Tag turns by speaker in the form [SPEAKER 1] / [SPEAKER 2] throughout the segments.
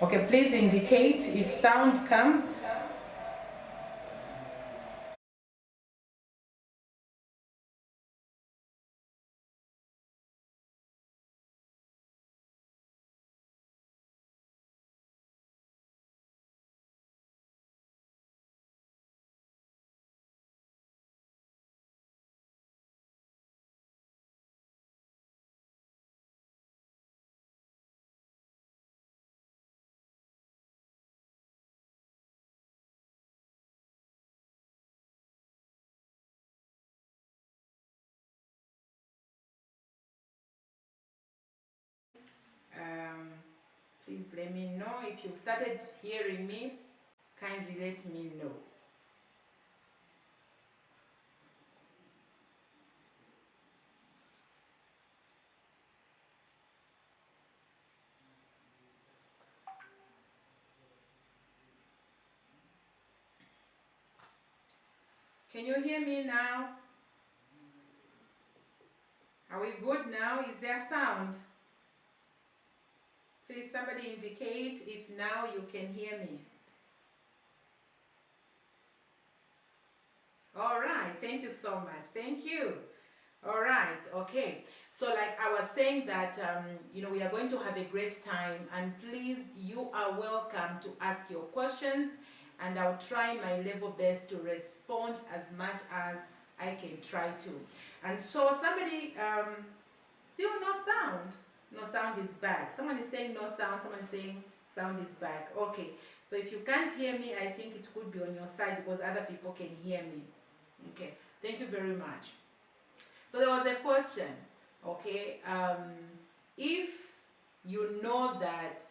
[SPEAKER 1] Okay, please indicate if sound comes. Please let me know if you've started hearing me. Kindly let me know. Can you hear me now? Are we good now? Is there sound? Please somebody indicate if now you can hear me. All right, thank you so much. Thank you. All right, okay. So like I was saying that, we are going to have a great time, and please, you are welcome to ask your questions, and I'll try my level best to respond as much as I can try to. And so somebody, still no sound. No sound is back. Someone is saying no sound, someone is saying sound is back. Okay, so if you can't hear me, I think it could be on your side because other people can hear me. Okay, thank you very much. So there was a question, okay, if you know that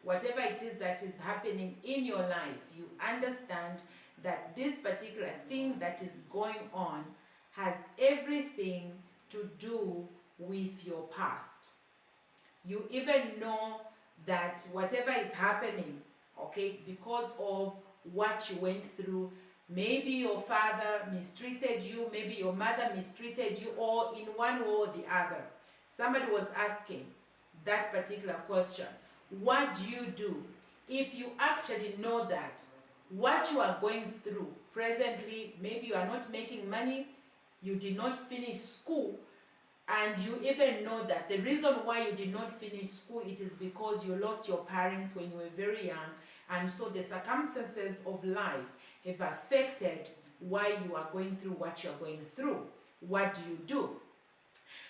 [SPEAKER 1] whatever it is that is happening in your life, you understand that this particular thing that is going on has everything to do with your past. You even know that whatever is happening, okay, it's because of what you went through. Maybe your father mistreated you, maybe your mother mistreated you, or in one way or the other. Somebody was asking that particular question. What do you do if you actually know that what you are going through presently, maybe you are not making money, you did not finish school, and you even know that the reason why you did not finish school, it is because you lost your parents when you were very young, and so the circumstances of life have affected why you are going through what you are going through. What do you do?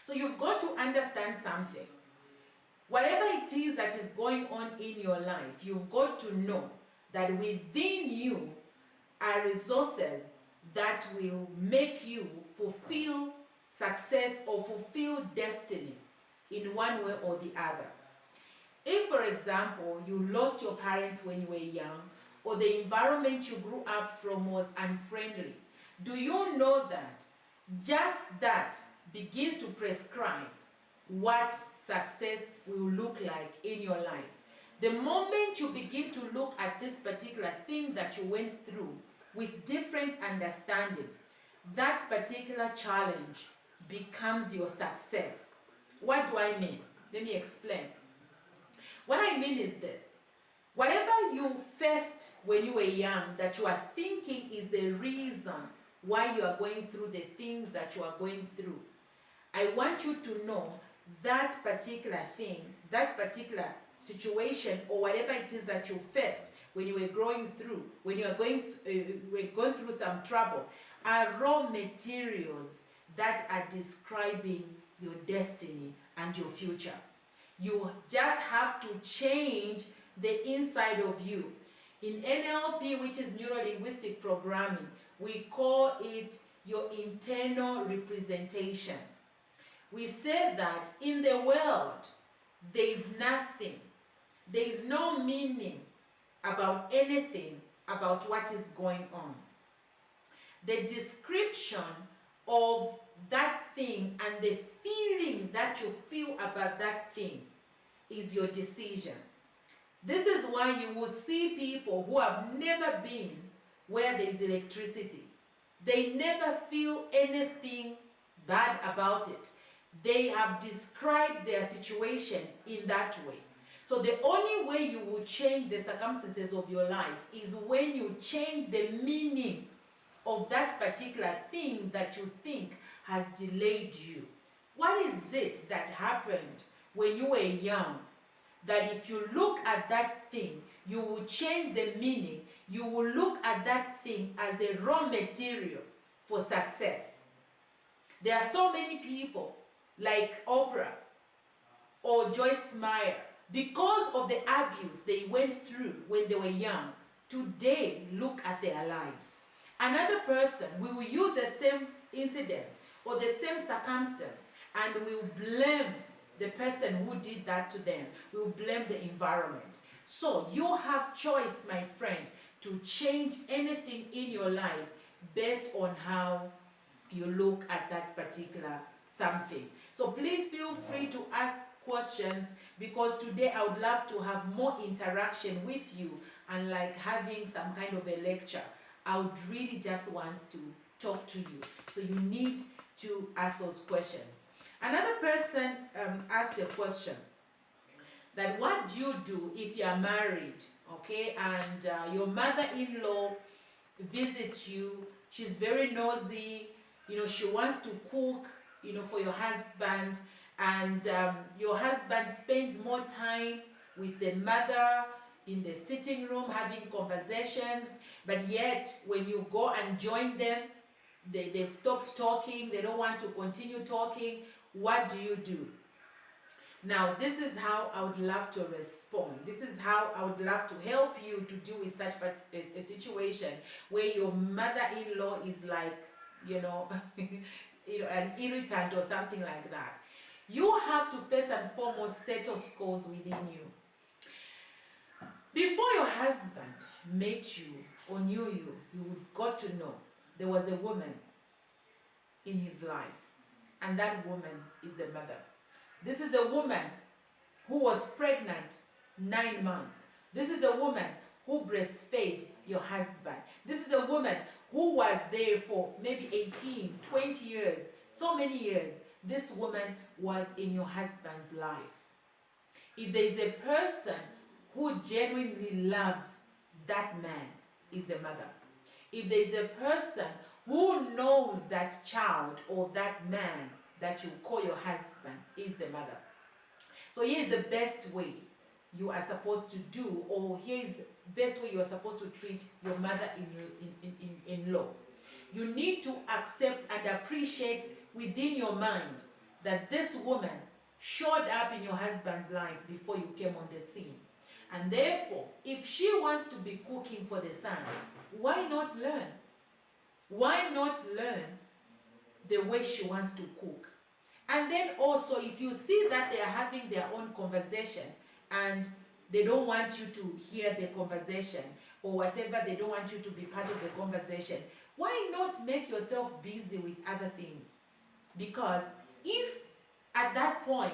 [SPEAKER 1] So you've got to understand something. Whatever it is that is going on in your life, you've got to know that within you are resources that will make you fulfill success or fulfill destiny in one way or the other. If, for example, you lost your parents when you were young, or the environment you grew up from was unfriendly, do you know that just that begins to prescribe what success will look like in your life? The moment you begin to look at this particular thing that you went through with different understanding, that particular challenge becomes your success. What do I mean? Let me explain. What I mean is this. Whatever you faced when you were young that you are thinking is the reason why you are going through the things that you are going through, I want you to know that particular thing, that particular situation, or whatever it is that you faced when you were growing through, when you are going through some trouble, are raw materials that are describing your destiny and your future. You just have to change the inside of you. In NLP, which is neuro-linguistic programming, we call it your internal representation. We say that in the world, there is nothing, there is no meaning about anything about what is going on. The description of that thing and the feeling that you feel about that thing is your decision. This is why you will see people who have never been where there is electricity. They never feel anything bad about it. They have described their situation in that way. So the only way you will change the circumstances of your life is when you change the meaning of that particular thing that you think has delayed you. What is it that happened when you were young that if you look at that thing, you will change the meaning? You will look at that thing as a raw material for success. There are so many people like Oprah or Joyce Meyer, because of the abuse they went through when they were young, today look at their lives. Another person, we will use the same incidents or the same circumstance and we will blame the person who did that to them. We will blame the environment. So you have choice, my friend, to change anything in your life based on how you look at that particular something. So please feel free to ask questions, because today I would love to have more interaction with you and like having some kind of a lecture. I would really just want to talk to you. So you need to ask those questions. Another person asked a question that what do you do if you are married, okay, and your mother-in-law visits you. She's very nosy, you know, she wants to cook, you know, for your husband, and your husband spends more time with the mother in the sitting room having conversations, but yet when you go and join them, they've stopped talking, they don't want to continue talking. What do you do? Now, this is how I would love to respond. This is how I would love to help you to deal with such a situation where your mother-in-law is like, you know, an irritant or something like that. You have to first and foremost settle scores within you. Before your husband met you or knew you, you got to know there was a woman in his life, and that woman is the mother. This is a woman who was pregnant 9 months. This is a woman who breastfed your husband. This is a woman who was there for maybe 18, 20 years, so many years. This woman was in your husband's life. If there is a person who genuinely loves that man, is the mother. If there is a person who knows that child or that man that you call your husband, is the mother. So here is the best way you are supposed to do, or here is the best way you are supposed to treat your mother-in-law. You need to accept and appreciate within your mind that this woman showed up in your husband's life before you came on the scene. And therefore, if she wants to be cooking for the son, why not learn? Why not learn the way she wants to cook? And then also, if you see that they are having their own conversation and they don't want you to hear the conversation or whatever, they don't want you to be part of the conversation, why not make yourself busy with other things? Because if at that point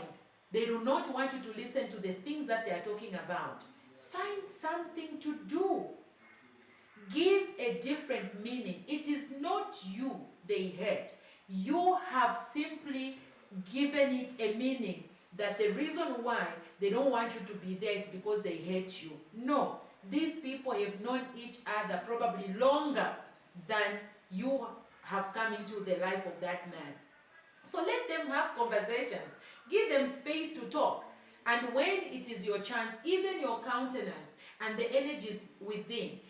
[SPEAKER 1] they do not want you to listen to the things that they are talking about, find something to do. Give a different meaning. It is not you they hate. You have simply given it a meaning that the reason why they don't want you to be there is because they hate you. No, these people have known each other probably longer than you have come into the life of that man. So let them have conversations. Give them space to talk. And when it is your chance, even your countenance and the energies within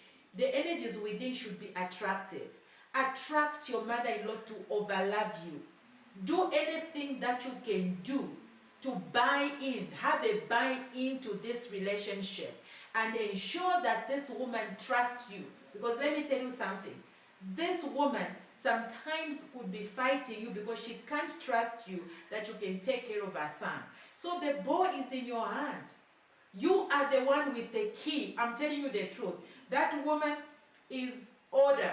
[SPEAKER 1] should be attractive. Attract your mother-in-law to overlove you. Do anything that you can do to buy in, have a buy-in to this relationship, and ensure that this woman trusts you. Because let me tell you something, this woman sometimes could be fighting you because she can't trust you that you can take care of her son. So the ball is in your hand. You are the one with the key. I'm telling you the truth. That woman is older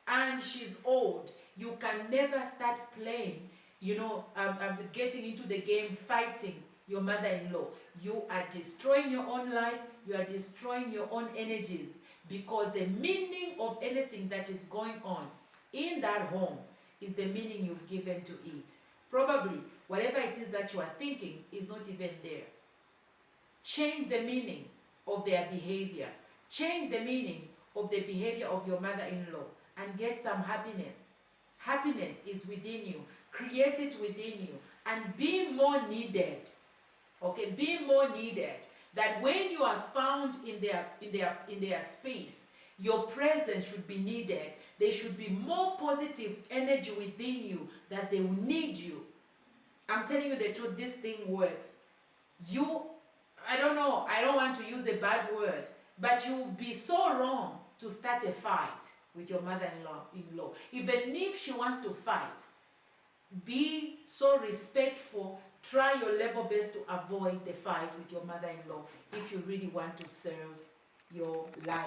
[SPEAKER 1] and she's old. You can never start playing, getting into the game, fighting your mother-in-law. You are destroying your own life. You are destroying your own energies, because the meaning of anything that is going on in that home is the meaning you've given to it. Probably whatever it is that you are thinking is not even there. change the meaning of their behavior. Change the meaning of the behavior of your mother-in-law and get some happiness. Happiness is within you. Create it within you and be more needed. Okay, be more needed. That when you are found in their space, your presence should be needed. There should be more positive energy within you that they will need you. I'm telling you the truth, this thing works. I don't know, I don't want to use a bad word, but you will be so wrong to start a fight with your mother-in-law. Even if she wants to fight, be so respectful. Try your level best to avoid the fight with your mother-in-law if you really want to serve your life.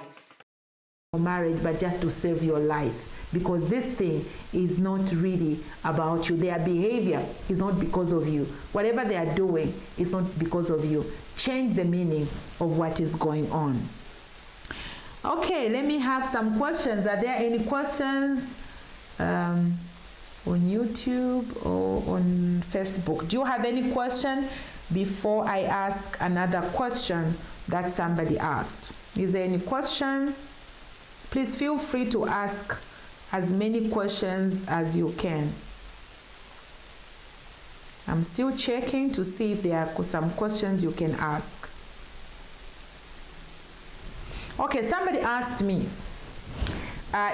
[SPEAKER 1] Marriage, but just to save your life, because this thing is not really about you. Their behavior is not because of you. Whatever they are doing is not because of you. Change the meaning of what is going on. Okay, let me have some questions. Are there any questions on YouTube or on Facebook? Do you have any question before I ask another question that somebody asked? Is there any question? Please feel free to ask as many questions as you can. I'm still checking to see if there are some questions you can ask. Okay, somebody asked me,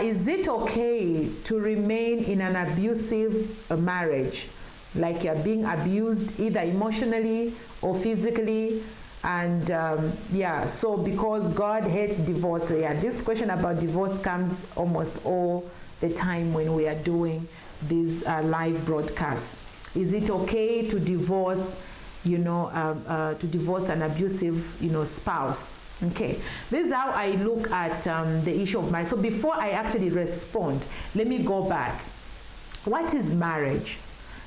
[SPEAKER 1] is it okay to remain in an abusive marriage? Like you're being abused either emotionally or physically? And yeah, so because God hates divorce, yeah, this question about divorce comes almost all the time when we are doing these live broadcasts. Is it okay to divorce, to divorce an abusive, spouse? Okay, this is how I look at the issue of marriage. So before I actually respond, let me go back. What is marriage?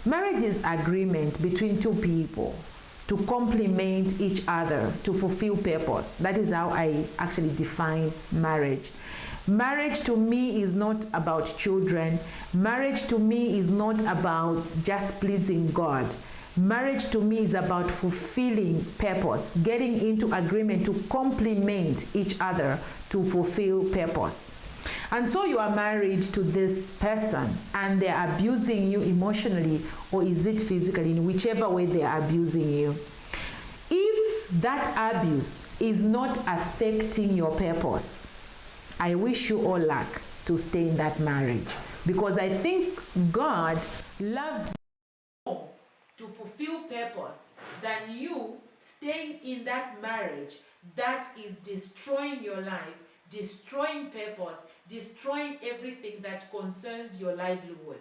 [SPEAKER 1] Marriage is agreement between two people to complement each other to fulfill purpose. That is how I actually define marriage. Marriage to me is not about children. Marriage to me is not about just pleasing God. Marriage to me is about fulfilling purpose, getting into agreement to complement each other to fulfill purpose. And so you are married to this person and they're abusing you emotionally, or is it physically, in whichever way they are abusing you. If that abuse is not affecting your purpose, I wish you all luck to stay in that marriage, because I think God loves you more to fulfill purpose than you staying in that marriage that is destroying your life, destroying purpose, destroying everything that concerns your livelihood.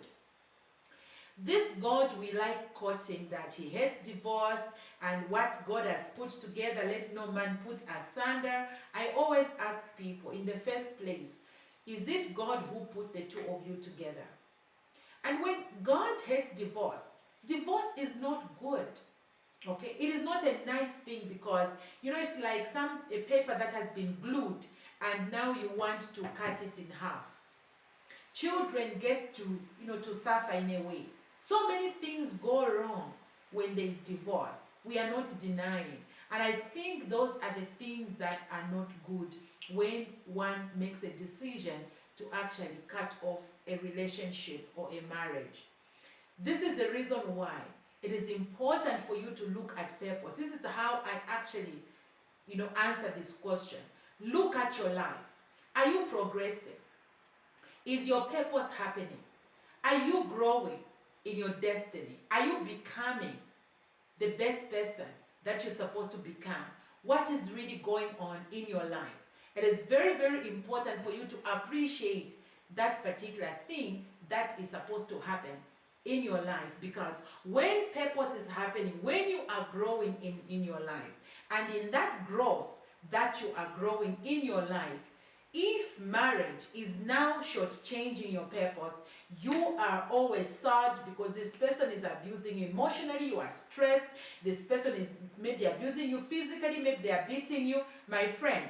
[SPEAKER 1] This God we like quoting, that he hates divorce and what God has put together, let no man put asunder. I always ask people, in the first place, is it God who put the two of you together? And when God hates divorce, divorce is not good. Okay, it is not a nice thing, because it's like a paper that has been glued and now you want to cut it in half. Children get to to suffer in a way. So many things go wrong when there is divorce. We are not denying, and I think those are the things that are not good when one makes a decision to actually cut off a relationship or a marriage. This is the reason why it is important for you to look at purpose. This is how I actually, answer this question. Look at your life. Are you progressing? Is your purpose happening? Are you growing in your destiny? Are you becoming the best person that you're supposed to become? What is really going on in your life? It is very, very important for you to appreciate that particular thing that is supposed to happen in your life, because when purpose is happening, when you are growing in your life, and in that growth that you are growing in your life, if marriage is now shortchanging your purpose, you are always sad because this person is abusing you emotionally, you are stressed, this person is maybe abusing you physically, maybe they are beating you. My friend,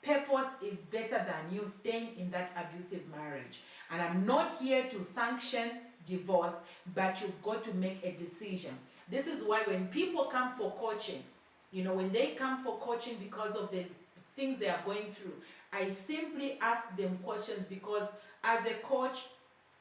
[SPEAKER 1] purpose is better than you staying in that abusive marriage. And I'm not here to sanction divorce, but you've got to make a decision. This is why when people come for coaching, You know, when they come for coaching because of the things they are going through, I simply ask them questions, because as a coach,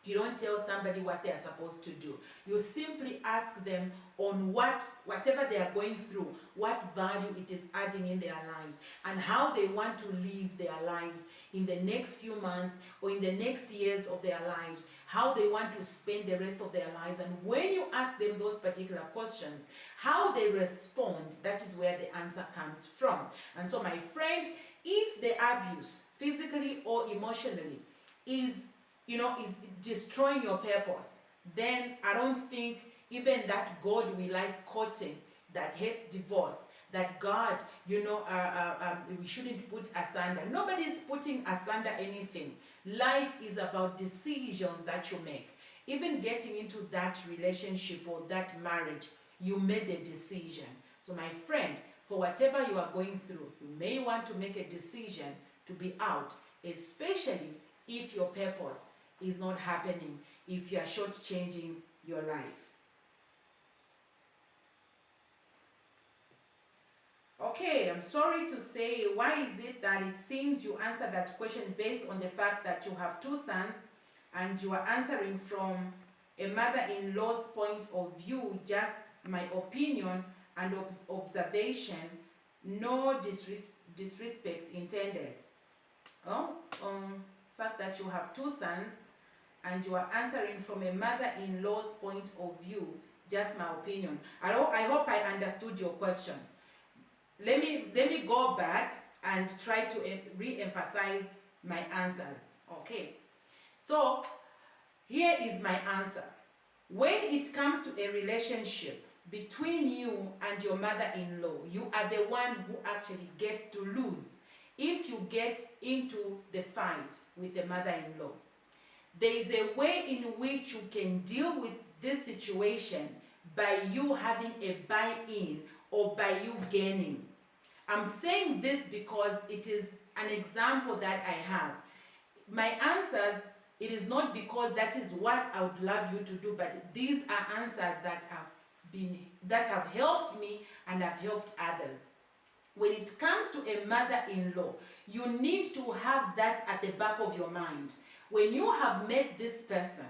[SPEAKER 1] you don't tell somebody what they are supposed to do. You simply ask them on whatever they are going through, what value it is adding in their lives, and how they want to live their lives in the next few months or in the next years of their lives, how they want to spend the rest of their lives. And when you ask them those particular questions, how they respond, that is where the answer comes from. And so, my friend, if the abuse, physically or emotionally, is destroying your purpose, then I don't think even that God we like quoting that hates divorce, that God, we shouldn't put asunder. Nobody's putting asunder anything. Life is about decisions that you make. Even getting into that relationship or that marriage, you made a decision. So my friend, for whatever you are going through, you may want to make a decision to be out, especially if your purpose is not happening, if you are shortchanging your life. Okay, I'm sorry to say, why is it that it seems you answer that question based on the fact that you have two sons and you are answering from a mother-in-law's point of view, just my opinion and observation, no disrespect intended. Fact that you have two sons and you are answering from a mother-in-law's point of view, just my opinion. I hope I understood your question. Let me go back and try to re-emphasize my answers. Okay, so here is my answer. When it comes to a relationship between you and your mother-in-law, you are the one who actually gets to lose if you get into the fight with the mother-in-law. There is a way in which you can deal with this situation by you having a buy-in or by you gaining. I'm saying this because it is an example that I have. My answers, it is not because that is what I would love you to do, but these are answers that have helped me and have helped others. When it comes to a mother-in-law, you need to have that at the back of your mind. When you have met this person,